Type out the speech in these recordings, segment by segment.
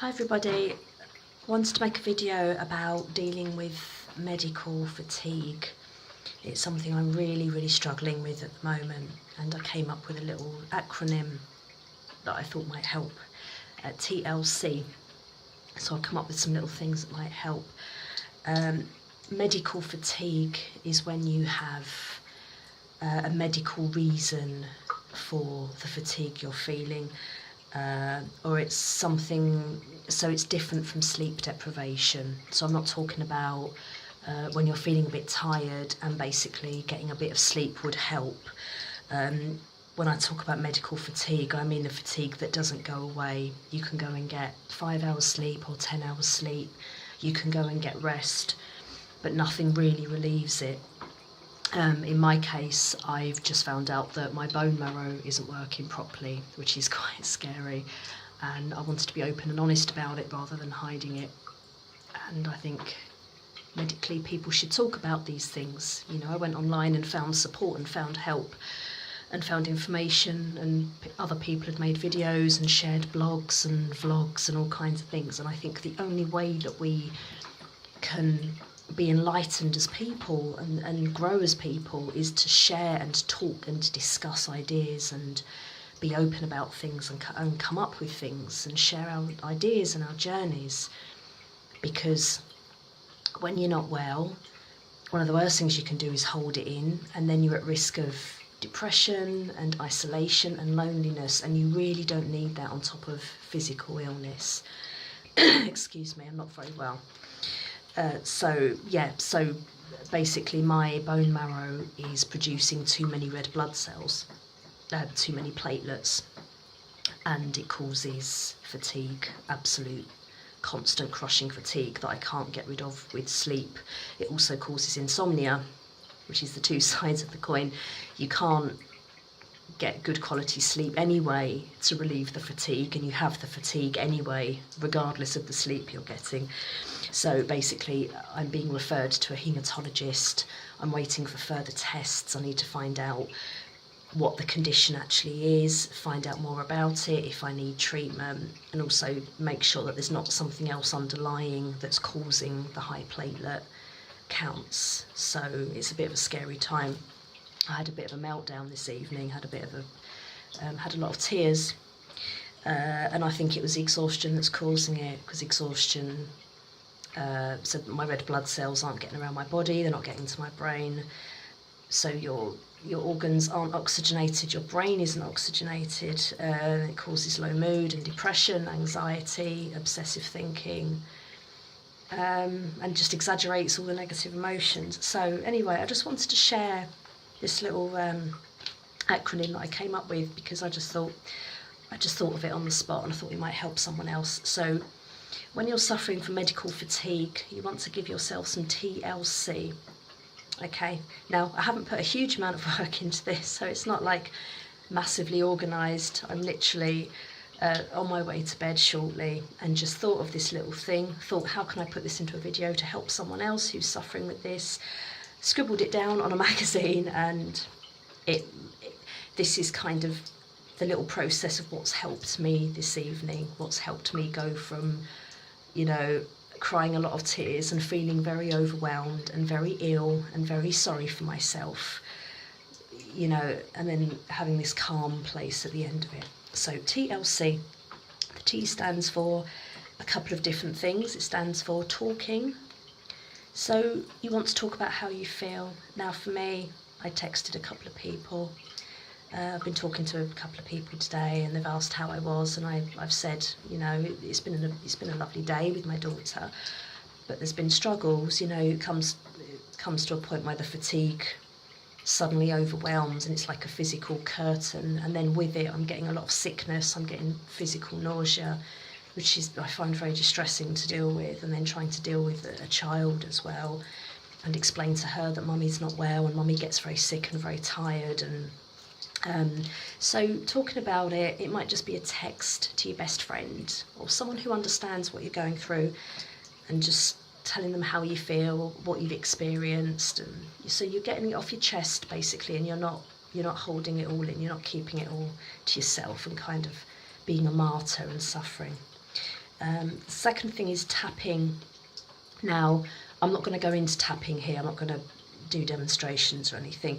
Hi everybody, wanted to make a video about dealing with medical fatigue. It's something I'm really struggling with at the moment, and I came up with a little acronym that I thought might help, TLC. So I'll come up with some little things that might help. Medical fatigue is when you have a medical reason for the fatigue you're feeling. Or it's something, so it's different from sleep deprivation. So I'm not talking about when you're feeling a bit tired and basically getting a bit of sleep would help. When I talk about medical fatigue, I mean the fatigue that doesn't go away. You can go and get 5 hours sleep or 10 hours sleep. You can go and get rest, but nothing really relieves it. In my case, I've just found out that my bone marrow isn't working properly, which is quite scary, and I wanted to be open and honest about it rather than hiding it. And I think medically people should talk about these things. You know, I went online and found support and found help and found information, and other people had made videos and shared blogs and vlogs and all kinds of things. And I think the only way that we can be enlightened as people and grow as people is to share and talk and discuss ideas and be open about things and come up with things and share our ideas and our journeys. Because when you're not well, one of the worst things you can do is hold it in, and then you're at risk of depression and isolation and loneliness, and you really don't need that on top of physical illness. Excuse me, I'm not very well. So basically my bone marrow is producing too many red blood cells, too many platelets, and it causes fatigue, absolute constant crushing fatigue that I can't get rid of with sleep. It also causes insomnia, which is the two sides of the coin. You can't get good quality sleep anyway to relieve the fatigue, and you have the fatigue anyway regardless of the sleep you're getting. So basically I'm being referred to a haematologist. I'm waiting for further tests. I need to find out what the condition actually is, find out more about it, if I need treatment, and also make sure that there's not something else underlying that's causing the high platelet counts. So it's a bit of a scary time. I had a bit of a meltdown this evening, had a lot of tears, and I think it was the exhaustion that's causing it, because exhaustion, so my red blood cells aren't getting around my body, they're not getting to my brain, so your organs aren't oxygenated, your brain isn't oxygenated, it causes low mood and depression, anxiety, obsessive thinking, and just exaggerates all the negative emotions. So anyway, I just wanted to share this little acronym that I came up with, because I just thought of it on the spot, and I thought it might help someone else. So when you're suffering from medical fatigue, you want to give yourself some TLC. Okay, now I haven't put a huge amount of work into this, so it's not like massively organised. I'm literally on my way to bed shortly, and just thought of this little thing, thought how can I put this into a video to help someone else who's suffering with this. Scribbled it down on a magazine, and this is kind of the little process of what's helped me this evening, what's helped me go from, you know, crying a lot of tears and feeling very overwhelmed and very ill and very sorry for myself, you know, and then having this calm place at the end of it. So TLC, the T stands for a couple of different things. It stands for talking. So you want to talk about how you feel. Now for me, I texted a couple of people. I've been talking to a couple of people today, and they've asked how I was, and I've said, you know, it's been a lovely day with my daughter, but there's been struggles. You know, it comes to a point where the fatigue suddenly overwhelms, and it's like a physical curtain, and then with it I'm getting a lot of sickness, I'm getting physical nausea, which is, I find, very distressing to deal with, and then trying to deal with a child as well, and explain to her that mummy's not well, and mummy gets very sick and very tired. And so talking about it, it might just be a text to your best friend or someone who understands what you're going through, and just telling them how you feel, what you've experienced, and so you're getting it off your chest basically, and you're not holding it all in, you're not keeping it all to yourself and kind of being a martyr and suffering. The second thing is tapping. Now, I'm not going to go into tapping here. I'm not going to do demonstrations or anything.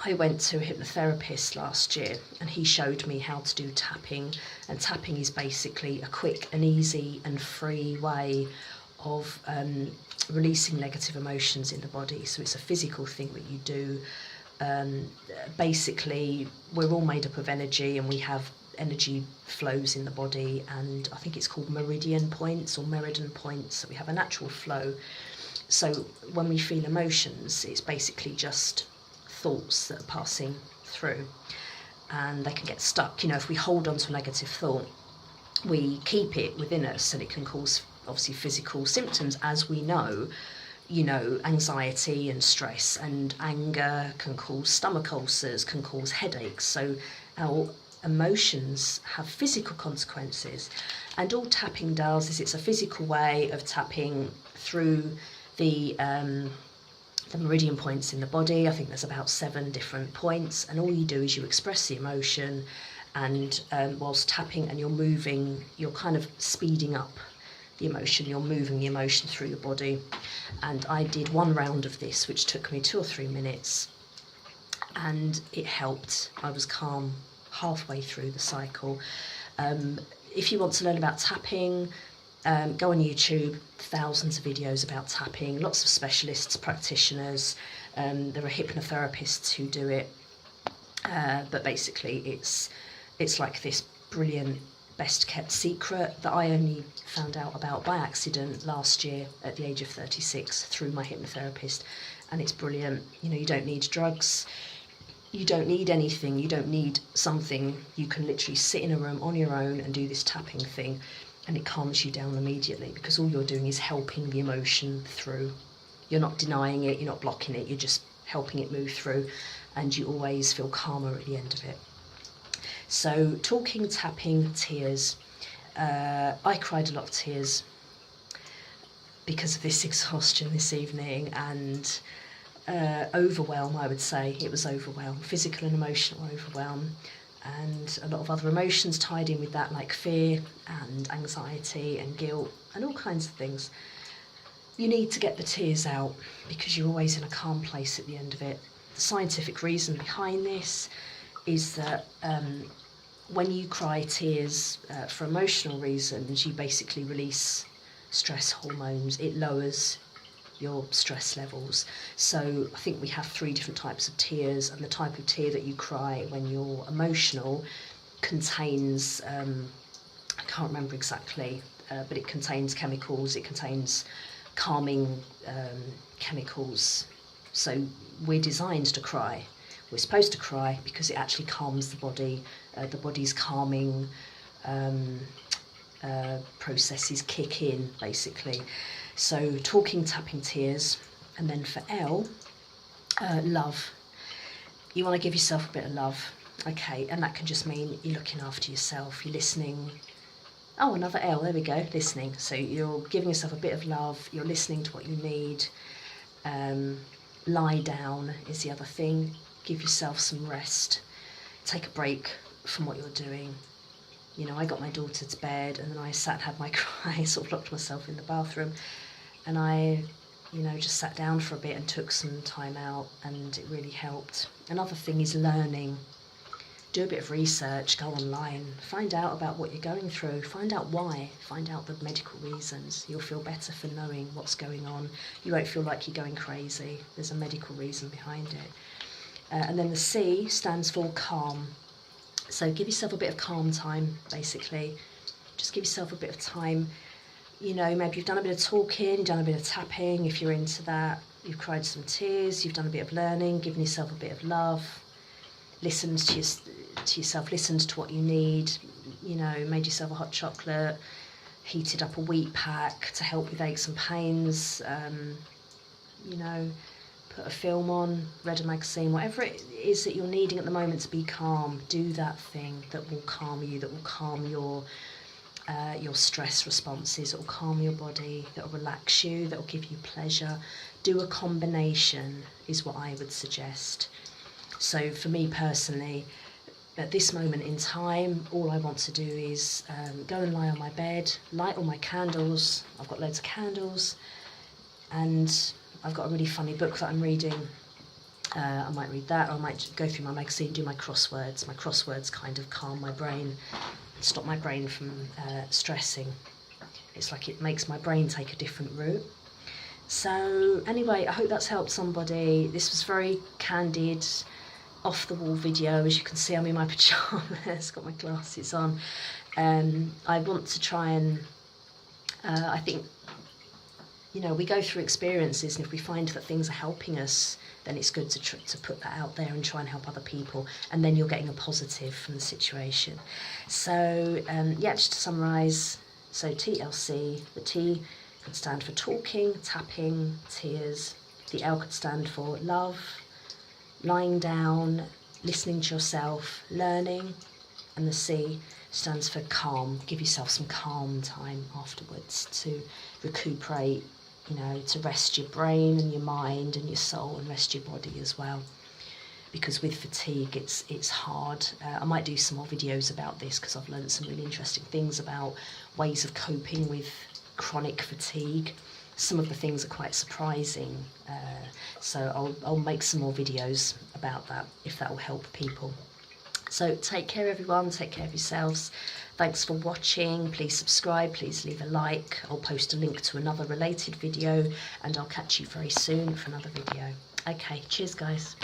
I went to a hypnotherapist last year and he showed me how to do tapping. And tapping is basically a quick and easy and free way of releasing negative emotions in the body. So it's a physical thing that you do. Basically, we're all made up of energy and we have energy flows in the body, and I think it's called meridian points or meridian points. So we have a natural flow. So when we feel emotions, it's basically just thoughts that are passing through, and they can get stuck. You know, if we hold on to a negative thought, we keep it within us, and it can cause obviously physical symptoms, as we know. You know, anxiety and stress and anger can cause stomach ulcers, can cause headaches. So our emotions have physical consequences, and all tapping does is it's a physical way of tapping through the meridian points in the body. I think there's about 7 different points, and all you do is you express the emotion, and whilst tapping and you're moving, you're kind of speeding up the emotion, you're moving the emotion through your body. And I did 1 round of this, which took me 2 or 3 minutes, and it helped. I was calm halfway through the cycle. If you want to learn about tapping, go on YouTube, thousands of videos about tapping, lots of specialists, practitioners, there are hypnotherapists who do it, but basically it's like this brilliant best kept secret that I only found out about by accident last year at the age of 36 through my hypnotherapist, and it's brilliant. You know, you don't need drugs, you don't need anything, you don't need something. You can literally sit in a room on your own and do this tapping thing, and it calms you down immediately, because all you're doing is helping the emotion through. You're not denying it, you're not blocking it, you're just helping it move through, and you always feel calmer at the end of it. So talking, tapping, tears. I cried a lot of tears because of this exhaustion this evening, and overwhelm, I would say. It was overwhelm, physical and emotional overwhelm, and a lot of other emotions tied in with that, like fear and anxiety and guilt and all kinds of things. You need to get the tears out because you're always in a calm place at the end of it. The scientific reason behind this is that when you cry tears for emotional reasons, you basically release stress hormones. It lowers your stress levels. So I think we have 3 different types of tears, and the type of tear that you cry when you're emotional contains, I can't remember exactly, but it contains chemicals, it contains calming chemicals. So we're designed to cry. We're supposed to cry because it actually calms the body. The body's calming processes kick in, basically. So talking, tapping, tears. And then for L, love. You want to give yourself a bit of love. Okay, and that can just mean you're looking after yourself, you're listening. Oh, another L, there we go, listening. So you're giving yourself a bit of love, you're listening to what you need. Lie down is the other thing. Give yourself some rest. Take a break from what you're doing. You know, I got my daughter to bed and then I sat and had my cry, sort of locked myself in the bathroom, and I, you know, just sat down for a bit and took some time out, and it really helped. Another thing is learning. Do a bit of research, go online, find out about what you're going through, find out why, find out the medical reasons. You'll feel better for knowing what's going on. You won't feel like you're going crazy. There's a medical reason behind it. And then the C stands for calm. So give yourself a bit of calm time, basically. Just give yourself a bit of time. You know, maybe you've done a bit of talking, you've done a bit of tapping, if you're into that. You've cried some tears, you've done a bit of learning, given yourself a bit of love. Listened to yourself, listened to what you need. You know, made yourself a hot chocolate, heated up a wheat pack to help with aches and pains. You know, put a film on, read a magazine, whatever it is that you're needing at the moment to be calm. Do that thing that will calm you, that will calm your stress responses, that will calm your body, that will relax you, that will give you pleasure. Do a combination is what I would suggest. So for me personally, at this moment in time, all I want to do is go and lie on my bed, light all my candles. I've got loads of candles, and I've got a really funny book that I'm reading. I might read that, or I might go through my magazine, do my crosswords. My crosswords kind of calm my brain, stop my brain from stressing. It's like it makes my brain take a different route. So anyway, I hope that's helped somebody. This was very candid, off the wall video. As you can see, I'm in my pyjamas, got my glasses on. I want to try and, I think, you know, we go through experiences, and if we find that things are helping us, then it's good to put that out there and try and help other people, and then you're getting a positive from the situation. So yeah, just to summarise, so TLC, the T could stand for talking, tapping, tears. The L could stand for love, lying down, listening to yourself, learning, and the C stands for calm. Give yourself some calm time afterwards to recuperate, you know, to rest your brain and your mind and your soul, and rest your body as well. Because with fatigue, it's hard. I might do some more videos about this, because I've learned some really interesting things about ways of coping with chronic fatigue. Some of the things are quite surprising, so I'll make some more videos about that, if that will help people. So take care everyone, take care of yourselves. Thanks for watching. Please subscribe, please leave a like. I'll post a link to another related video, and I'll catch you very soon for another video. Okay, cheers guys.